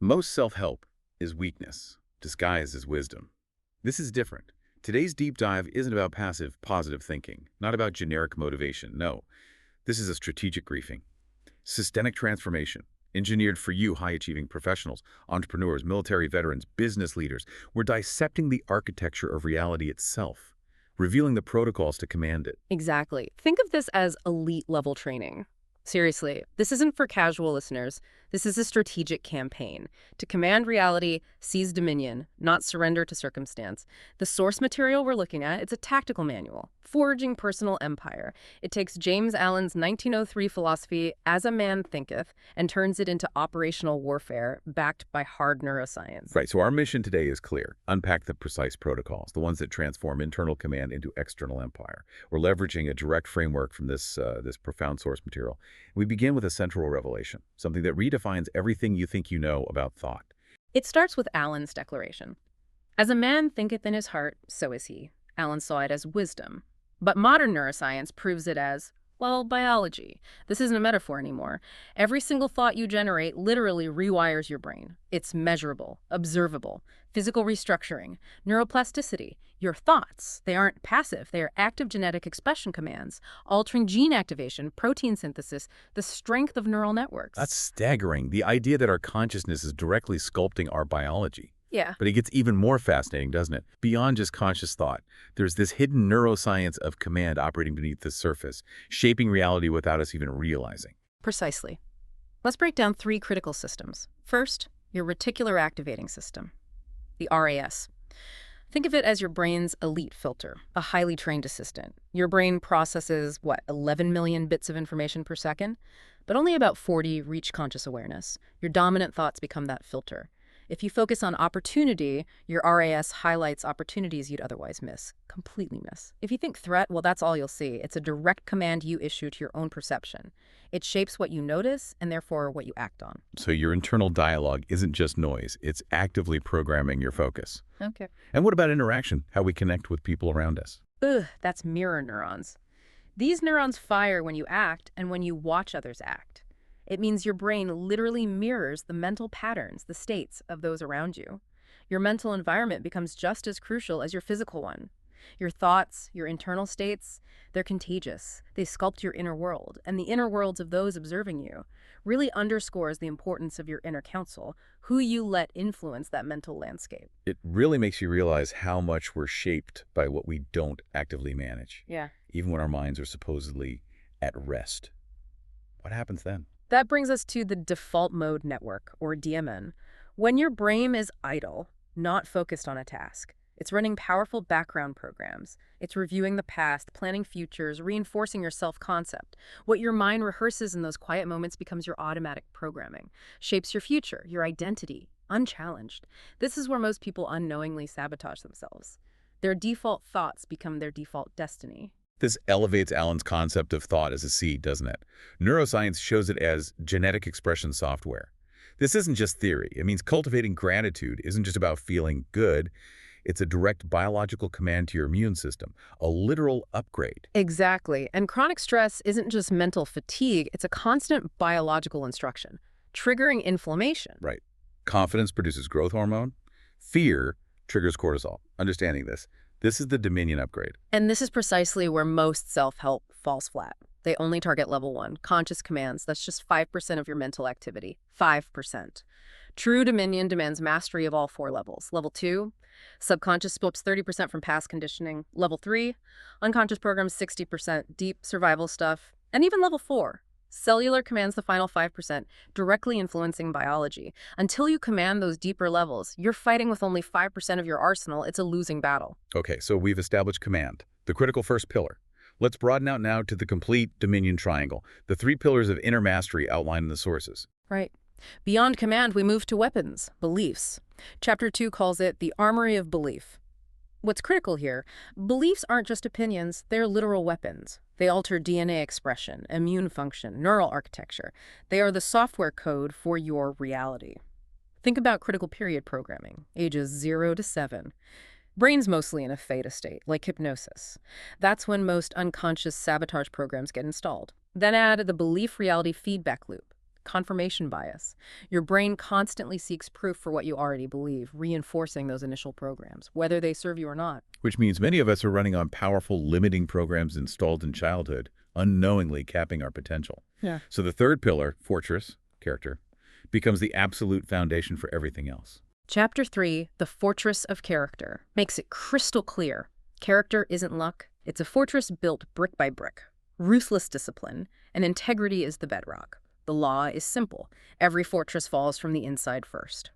Most self-help is weakness, disguised as wisdom. This is different. Today's deep dive isn't about passive, positive thinking, not about generic motivation. No, this is a strategic briefing. Systemic transformation, engineered for you high-achieving professionals, entrepreneurs, military veterans, business leaders. We're dissecting the architecture of reality itself, revealing the protocols to command it. Exactly. Think of this as elite level training. Seriously, this isn't for casual listeners. This is a strategic campaign to command reality, seize dominion, not surrender to circumstance. The source material we're looking at, it's a tactical manual, Forging Personal Empire. It takes James Allen's 1903 philosophy, as a man thinketh, and turns it into operational warfare backed by hard neuroscience. Right, so our mission today is clear. Unpack the precise protocols, the ones that transform internal command into external empire. We're leveraging a direct framework from this profound source material. We begin with a central revelation, something that redefines everything you think you know about thought. It starts with Allen's declaration. As a man thinketh in his heart, so is he. Allen saw it as wisdom. But modern neuroscience proves it as, well, biology. This isn't a metaphor anymore. Every single thought you generate literally rewires your brain. It's measurable, observable, physical restructuring, neuroplasticity. Your thoughts, they aren't passive. They are active genetic expression commands, altering gene activation, protein synthesis, the strength of neural networks. That's staggering, the idea that our consciousness is directly sculpting our biology. Yeah. But it gets even more fascinating, doesn't it? Beyond just conscious thought, there's this hidden neuroscience of command operating beneath the surface, shaping reality without us even realizing. Precisely. Let's break down 3 critical systems. First, your reticular activating system, the RAS. Think of it as your brain's elite filter, a highly trained assistant. Your brain processes, 11 million bits of information per second? But only about 40 reach conscious awareness. Your dominant thoughts become that filter. If you focus on opportunity, your RAS highlights opportunities you'd otherwise completely miss. If you think threat, well, that's all you'll see. It's a direct command you issue to your own perception. It shapes what you notice and therefore what you act on. So your internal dialogue isn't just noise, it's actively programming your focus. Okay. And what about interaction, how we connect with people around us? That's mirror neurons. These neurons fire when you act and when you watch others act. It means your brain literally mirrors the mental patterns, the states of those around you. Your mental environment becomes just as crucial as your physical one. Your thoughts, your internal states, they're contagious. They sculpt your inner world, and the inner worlds of those observing you really underscores the importance of your inner counsel, who you let influence that mental landscape. It really makes you realize how much we're shaped by what we don't actively manage. Yeah. Even when our minds are supposedly at rest. What happens then? That brings us to the default mode network, or DMN. When your brain is idle, not focused on a task, it's running powerful background programs. It's reviewing the past, planning futures, reinforcing your self-concept. What your mind rehearses in those quiet moments becomes your automatic programming, shapes your future, your identity, unchallenged. This is where most people unknowingly sabotage themselves. Their default thoughts become their default destiny. This elevates Allen's concept of thought as a seed, doesn't it? Neuroscience shows it as genetic expression software. This isn't just theory. It means cultivating gratitude isn't just about feeling good. It's a direct biological command to your immune system, a literal upgrade. Exactly. And chronic stress isn't just mental fatigue, it's a constant biological instruction, triggering inflammation. Right. Confidence produces growth hormone. Fear triggers cortisol. Understanding this is the Dominion upgrade. And this is precisely where most self-help falls flat. They only target level 1, conscious commands. That's just 5% of your mental activity. 5%. True Dominion demands mastery of all 4 levels. Level 2, subconscious splits 30% from past conditioning. Level 3, unconscious programs 60%, deep survival stuff. And even level 4, cellular commands the final 5%, directly influencing biology. Until you command those deeper levels, you're fighting with only 5% of your arsenal. It's a losing battle. Okay, so we've established command, the critical first pillar. Let's broaden out now to the complete Dominion triangle, the 3 pillars of inner mastery outlined in the sources. Right. Beyond command, we move to weapons, beliefs. Chapter 2 calls it the armory of belief. What's critical here, beliefs aren't just opinions, they're literal weapons. They alter DNA expression, immune function, neural architecture. They are the software code for your reality. Think about critical period programming, ages 0 to 7. Brain's mostly in a theta state, like hypnosis. That's when most unconscious sabotage programs get installed. Then add the belief reality feedback loop. confirmation bias. Your brain constantly seeks proof for what you already believe, reinforcing those initial programs, whether they serve you or not. Which means many of us are running on powerful limiting programs installed in childhood, unknowingly capping our potential. Yeah. So the third pillar, fortress, character, becomes the absolute foundation for everything else. Chapter 3, The Fortress of Character, makes it crystal clear. Character isn't luck. It's a fortress built brick by brick. Ruthless discipline, and integrity is the bedrock. The law is simple. Every fortress falls from the inside first.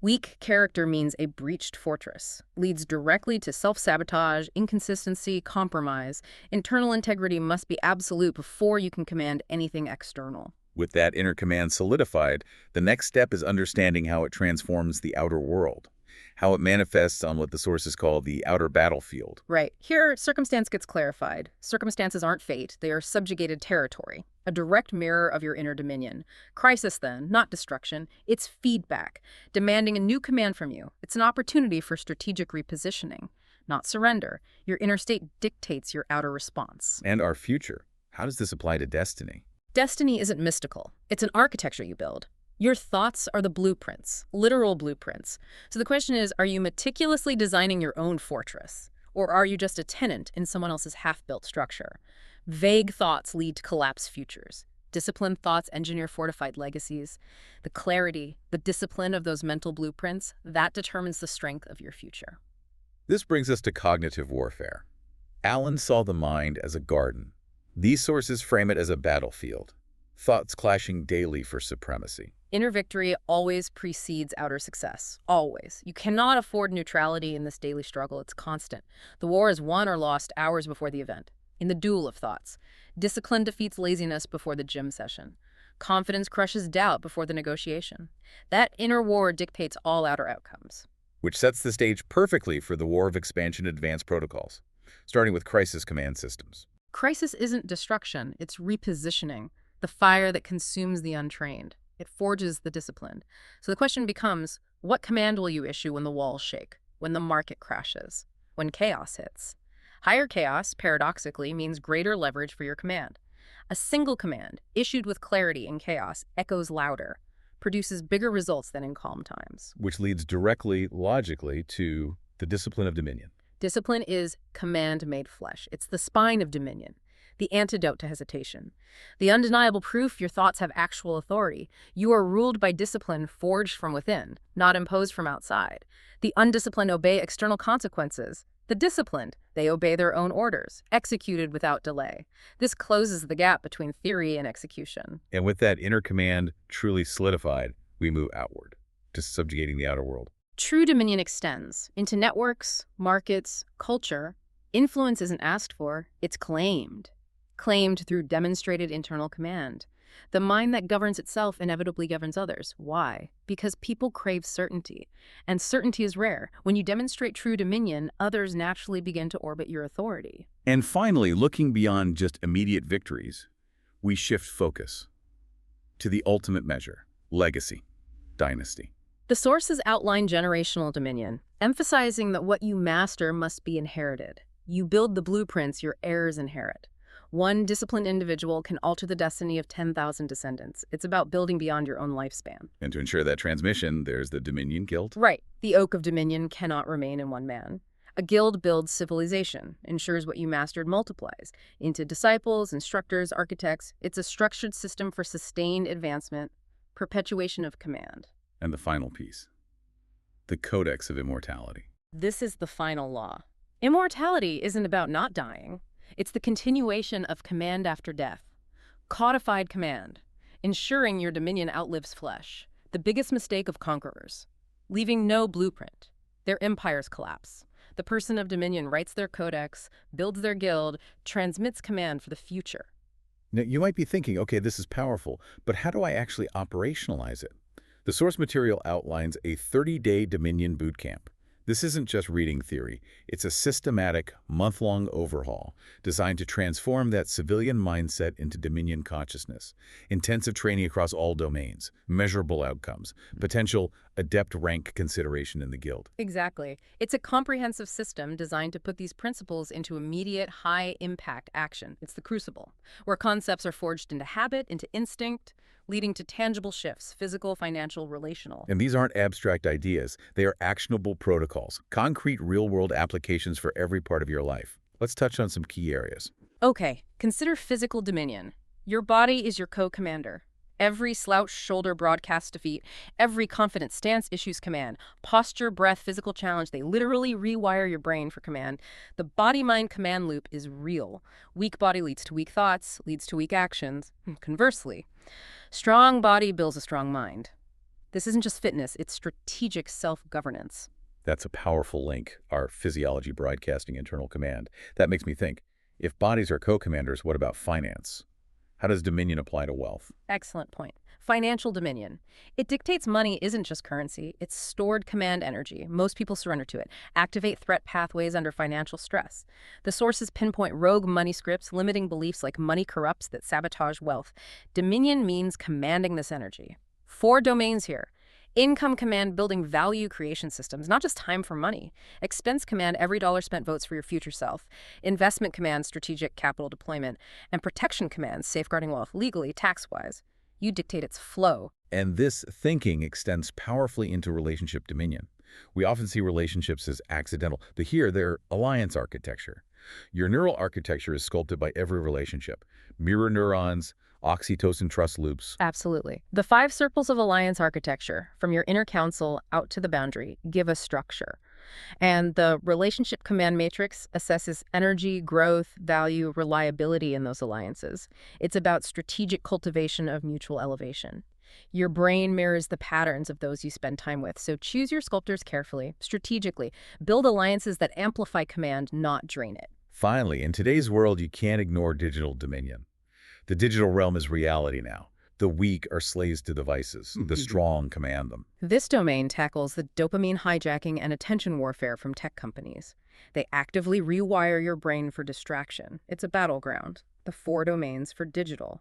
Weak character means a breached fortress, leads directly to self-sabotage, inconsistency, compromise. Internal integrity must be absolute before you can command anything external. With that inner command solidified, the next step is understanding how it transforms the outer world, how it manifests on what the sources call the outer battlefield. Right. Here, circumstance gets clarified. Circumstances aren't fate. They are subjugated territory, a direct mirror of your inner dominion. Crisis, then, not destruction. It's feedback, demanding a new command from you. It's an opportunity for strategic repositioning, not surrender. Your inner state dictates your outer response. And our future. How does this apply to destiny? Destiny isn't mystical. It's an architecture you build. Your thoughts are the blueprints, literal blueprints. So the question is, are you meticulously designing your own fortress? Or are you just a tenant in someone else's half-built structure? Vague thoughts lead to collapsed futures. Disciplined thoughts engineer fortified legacies. The clarity, the discipline of those mental blueprints, that determines the strength of your future. This brings us to cognitive warfare. Allen saw the mind as a garden. These sources frame it as a battlefield, thoughts clashing daily for supremacy. Inner victory always precedes outer success. Always. You cannot afford neutrality in this daily struggle. It's constant. The war is won or lost hours before the event. In the duel of thoughts, discipline defeats laziness before the gym session. Confidence crushes doubt before the negotiation. That inner war dictates all outer outcomes. Which sets the stage perfectly for the war of expansion advanced protocols, starting with crisis command systems. Crisis isn't destruction, it's repositioning, the fire that consumes the untrained. It forges the disciplined. So the question becomes, what command will you issue when the walls shake, when the market crashes, when chaos hits? Higher chaos, paradoxically, means greater leverage for your command. A single command, issued with clarity in chaos, echoes louder, produces bigger results than in calm times. Which leads directly, logically, to the discipline of dominion. Discipline is command made flesh. It's the spine of dominion, the antidote to hesitation, the undeniable proof your thoughts have actual authority. You are ruled by discipline forged from within, not imposed from outside. The undisciplined obey external consequences. The disciplined, they obey their own orders, executed without delay. This closes the gap between theory and execution. And with that inner command truly solidified, we move outward to subjugating the outer world. True dominion extends into networks, markets, culture. Influence isn't asked for, it's claimed. Claimed through demonstrated internal command. The mind that governs itself inevitably governs others. Why? Because people crave certainty. And certainty is rare. When you demonstrate true dominion, others naturally begin to orbit your authority. And finally, looking beyond just immediate victories, we shift focus to the ultimate measure, legacy, dynasty. The sources outline generational dominion, emphasizing that what you master must be inherited. You build the blueprints your heirs inherit. One disciplined individual can alter the destiny of 10,000 descendants. It's about building beyond your own lifespan. And to ensure that transmission, there's the Dominion Guild. Right. The oak of dominion cannot remain in one man. A guild builds civilization, ensures what you mastered multiplies into disciples, instructors, architects. It's a structured system for sustained advancement, perpetuation of command. And the final piece, the Codex of Immortality. This is the final law. Immortality isn't about not dying. It's the continuation of command after death. Codified command, ensuring your dominion outlives flesh. The biggest mistake of conquerors, leaving no blueprint. Their empires collapse. The person of dominion writes their codex, builds their guild, transmits command for the future. Now, you might be thinking, okay, this is powerful, but how do I actually operationalize it? The source material outlines a 30-day Dominion bootcamp. This isn't just reading theory. It's a systematic, month-long overhaul designed to transform that civilian mindset into Dominion consciousness. Intensive training across all domains, measurable outcomes, potential adept rank consideration in the guild. Exactly. It's a comprehensive system designed to put these principles into immediate, high-impact action. It's the crucible, where concepts are forged into habit, into instinct, leading to tangible shifts, physical, financial, relational. And these aren't abstract ideas. They are actionable protocols, concrete real-world applications for every part of your life. Let's touch on some key areas. Okay, consider physical dominion. Your body is your co-commander. Every slouched shoulder broadcasts defeat. Every confident stance issues command. Posture, breath, physical challenge, they literally rewire your brain for command. The body-mind command loop is real. Weak body leads to weak thoughts, leads to weak actions. Conversely, strong body builds a strong mind. This isn't just fitness, it's strategic self-governance. That's a powerful link, our physiology broadcasting internal command. That makes me think, if bodies are co-commanders, what about finance? How does dominion apply to wealth? Excellent point. Financial dominion. It dictates money isn't just currency, it's stored command energy. Most people surrender to it. Activate threat pathways under financial stress. The sources pinpoint rogue money scripts, limiting beliefs like money corrupts that sabotage wealth. Dominion means commanding this energy. 4 domains here. Income command, building value creation systems, not just time for money. Expense command, every dollar spent votes for your future self. Investment command, strategic capital deployment. And protection command, safeguarding wealth legally, tax-wise. You dictate its flow. And this thinking extends powerfully into relationship dominion. We often see relationships as accidental, but here they're alliance architecture. Your neural architecture is sculpted by every relationship. Mirror neurons, oxytocin trust loops. Absolutely. The 5 circles of alliance architecture, from your inner council out to the boundary, give us structure. And the relationship command matrix assesses energy, growth, value, reliability in those alliances. It's about strategic cultivation of mutual elevation. Your brain mirrors the patterns of those you spend time with, so choose your sculptors carefully, strategically. Build alliances that amplify command, not drain it. Finally, in today's world, you can't ignore digital dominion. The digital realm is reality now. The weak are slaves to devices. The strong command them. This domain tackles the dopamine hijacking and attention warfare from tech companies. They actively rewire your brain for distraction. It's a battleground. The 4 domains for digital.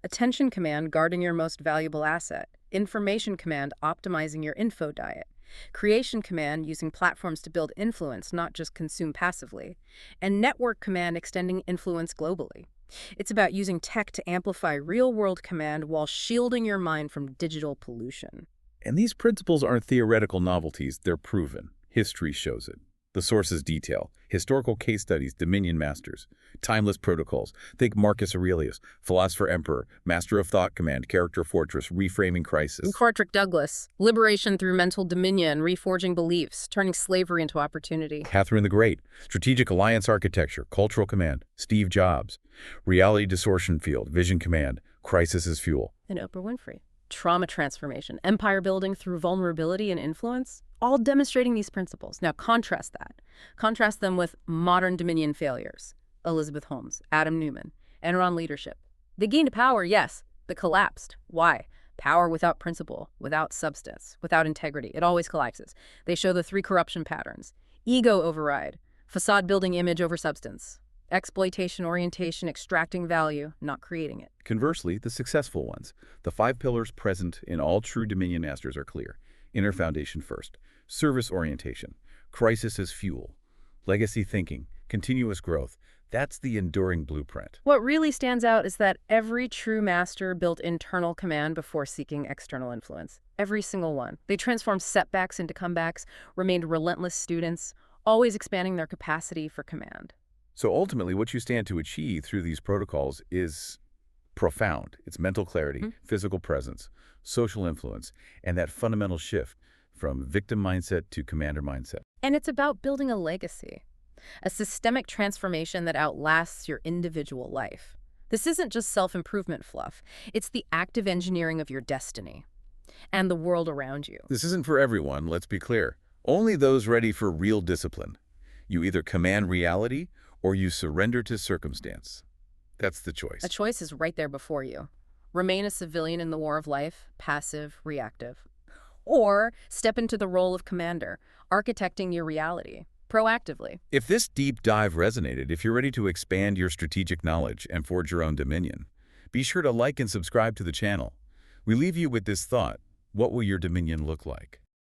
Attention command, guarding your most valuable asset. Information command, optimizing your info diet. Creation command, using platforms to build influence, not just consume passively. And network command, extending influence globally. It's about using tech to amplify real-world command while shielding your mind from digital pollution. And these principles aren't theoretical novelties, they're proven. History shows it. The sources detail historical case studies, dominion masters, timeless protocols. Think Marcus Aurelius, philosopher emperor, master of thought command, character fortress, reframing crisis. And Frederick Douglass, liberation through mental dominion, reforging beliefs, turning slavery into opportunity. Catherine the Great, strategic alliance architecture, cultural command. Steve Jobs, reality distortion field, vision command, crisis as fuel. And Oprah Winfrey, trauma transformation, empire building through vulnerability and influence, all demonstrating these principles. Now contrast that. Contrast them with modern dominion failures. Elizabeth Holmes, Adam Newman, Enron leadership. They gained power, yes, but collapsed. Why? Power without principle, without substance, without integrity. It always collapses. They show the 3 corruption patterns. Ego override, facade building image over substance. Exploitation orientation, extracting value, not creating it. Conversely, the successful ones, the 5 pillars present in all true dominion masters are clear. Inner foundation first, service orientation, crisis as fuel, legacy thinking, continuous growth. That's the enduring blueprint. What really stands out is that every true master built internal command before seeking external influence. Every single one. They transformed setbacks into comebacks, remained relentless students, always expanding their capacity for command. So ultimately, what you stand to achieve through these protocols is profound. It's mental clarity, physical presence, social influence, and that fundamental shift from victim mindset to commander mindset. And it's about building a legacy, a systemic transformation that outlasts your individual life. This isn't just self-improvement fluff. It's the active engineering of your destiny and the world around you. This isn't for everyone, let's be clear. Only those ready for real discipline. You either command reality or you surrender to circumstance. That's the choice. A choice is right there before you. Remain a civilian in the war of life, passive, reactive. Or step into the role of commander, architecting your reality, proactively. If this deep dive resonated, if you're ready to expand your strategic knowledge and forge your own dominion, be sure to like and subscribe to the channel. We leave you with this thought: what will your dominion look like?